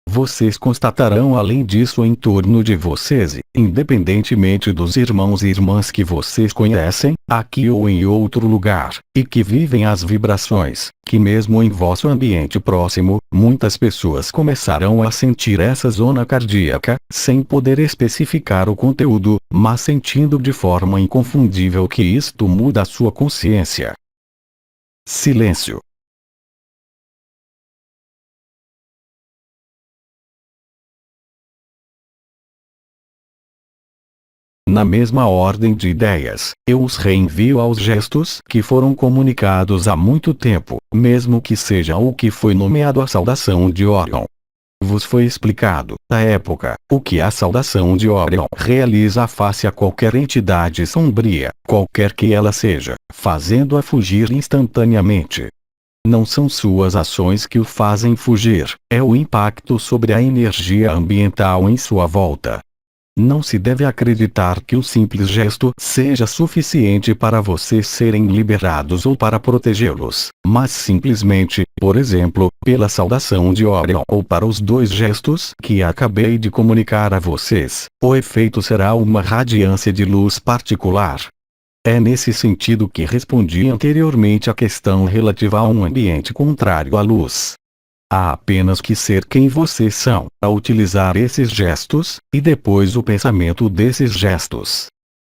Vocês constatarão além disso em torno de vocês e, independentemente dos irmãos e irmãs que vocês conhecem, aqui ou em outro lugar, e que vivem as vibrações, que mesmo em vosso ambiente próximo, muitas pessoas começarão a sentir essa zona cardíaca, sem poder especificar o conteúdo, mas sentindo de forma inconfundível que isto muda a sua consciência. Silêncio. Na mesma ordem de ideias, eu os reenvio aos gestos que foram comunicados há muito tempo, mesmo que seja o que foi nomeado a saudação de Orion. Vos foi explicado, à época, o que a saudação de Orion realiza face a qualquer entidade sombria, qualquer que ela seja, fazendo-a fugir instantaneamente. Não são suas ações que o fazem fugir, é o impacto sobre a energia ambiental em sua volta. Não se deve acreditar que o simples gesto seja suficiente para vocês serem liberados ou para protegê-los, mas simplesmente, por exemplo, pela saudação de Orion ou para os 2 gestos que acabei de comunicar a vocês, o efeito será uma radiância de luz particular. É nesse sentido que respondi anteriormente à questão relativa a um ambiente contrário à luz. Há apenas que ser quem vocês são, a utilizar esses gestos, e depois o pensamento desses gestos.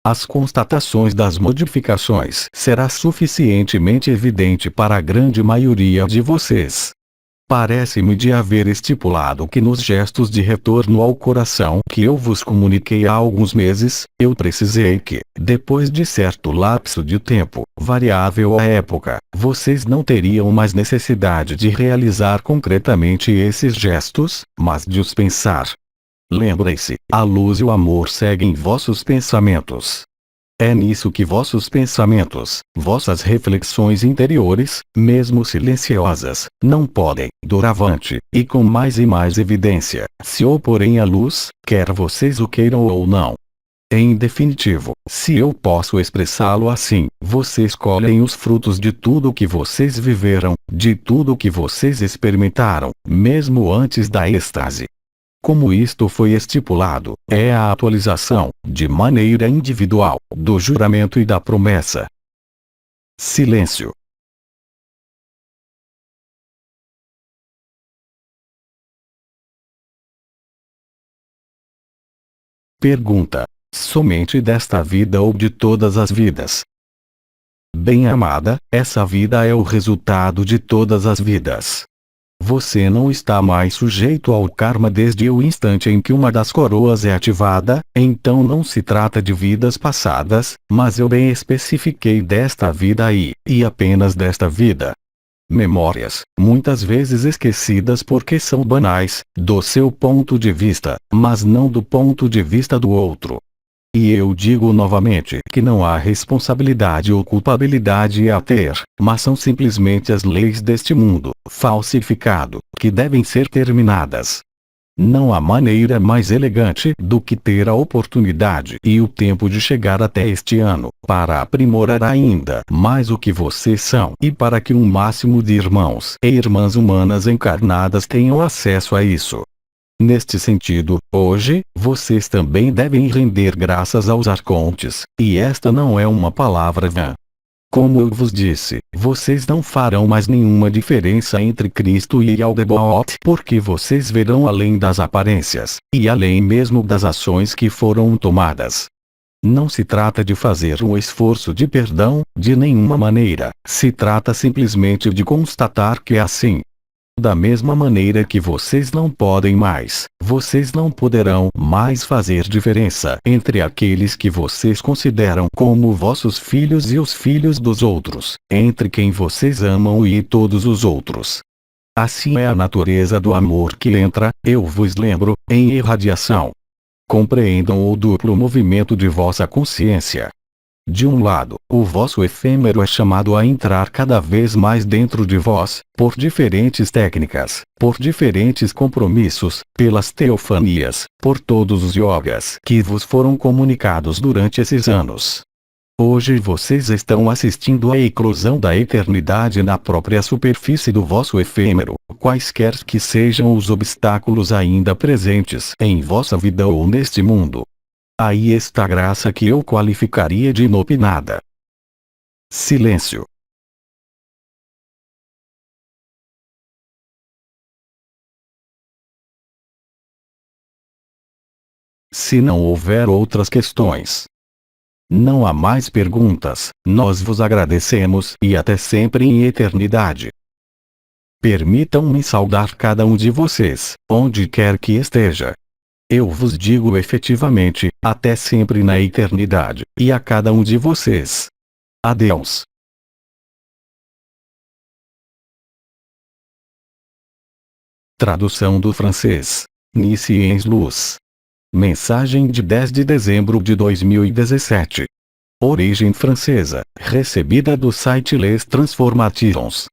As constatações das modificações será suficientemente evidente para a grande maioria de vocês. Parece-me de haver estipulado que nos gestos de retorno ao coração que eu vos comuniquei há alguns meses, eu precisei que, depois de certo lapso de tempo, variável à época, vocês não teriam mais necessidade de realizar concretamente esses gestos, mas de os pensar. Lembrem-se, a luz e o amor seguem vossos pensamentos. É nisso que vossos pensamentos, vossas reflexões interiores, mesmo silenciosas, não podem, doravante, e com mais e mais evidência, se oporem à luz, quer vocês o queiram ou não. Em definitivo, se eu posso expressá-lo assim, vocês colhem os frutos de tudo o que vocês viveram, de tudo o que vocês experimentaram, mesmo antes da êxtase. Como isto foi estipulado, é a atualização, de maneira individual, do juramento e da promessa. Silêncio. Pergunta: somente desta vida ou de todas as vidas? Bem-amada, essa vida é o resultado de todas as vidas. Você não está mais sujeito ao karma desde o instante em que uma das coroas é ativada, então não se trata de vidas passadas, mas eu bem especifiquei desta vida aí, e apenas desta vida. Memórias, muitas vezes esquecidas porque são banais, do seu ponto de vista, mas não do ponto de vista do outro. E eu digo novamente que não há responsabilidade ou culpabilidade a ter, mas são simplesmente as leis deste mundo, falsificado, que devem ser terminadas. Não há maneira mais elegante do que ter a oportunidade e o tempo de chegar até este ano, para aprimorar ainda mais o que vocês são e para que um máximo de irmãos e irmãs humanas encarnadas tenham acesso a isso. Neste sentido, hoje, vocês também devem render graças aos arcontes, e esta não é uma palavra vã. Como eu vos disse, vocês não farão mais nenhuma diferença entre Cristo e Aldebaoth porque vocês verão além das aparências, e além mesmo das ações que foram tomadas. Não se trata de fazer um esforço de perdão, de nenhuma maneira, se trata simplesmente de constatar que é assim. Da mesma maneira que vocês não podem mais, vocês não poderão mais fazer diferença entre aqueles que vocês consideram como vossos filhos e os filhos dos outros, entre quem vocês amam e todos os outros. Assim é a natureza do amor que entra, eu vos lembro, em irradiação. Compreendam o duplo movimento de vossa consciência. De um lado, o vosso efêmero é chamado a entrar cada vez mais dentro de vós, por diferentes técnicas, por diferentes compromissos, pelas teofanias, por todos os yogas que vos foram comunicados durante esses anos. Hoje vocês estão assistindo à eclosão da eternidade na própria superfície do vosso efêmero, quaisquer que sejam os obstáculos ainda presentes em vossa vida ou neste mundo. Aí está a graça que eu qualificaria de inopinada. Silêncio. Se não houver outras questões, não há mais perguntas, nós vos agradecemos e até sempre em eternidade. Permitam-me saudar cada um de vocês, onde quer que esteja. Eu vos digo efetivamente, até sempre na eternidade, e a cada um de vocês. Adeus. Tradução do francês. Nisciens Luz. Mensagem de 10 de dezembro de 2017. Origem francesa, recebida do site Les Transformations.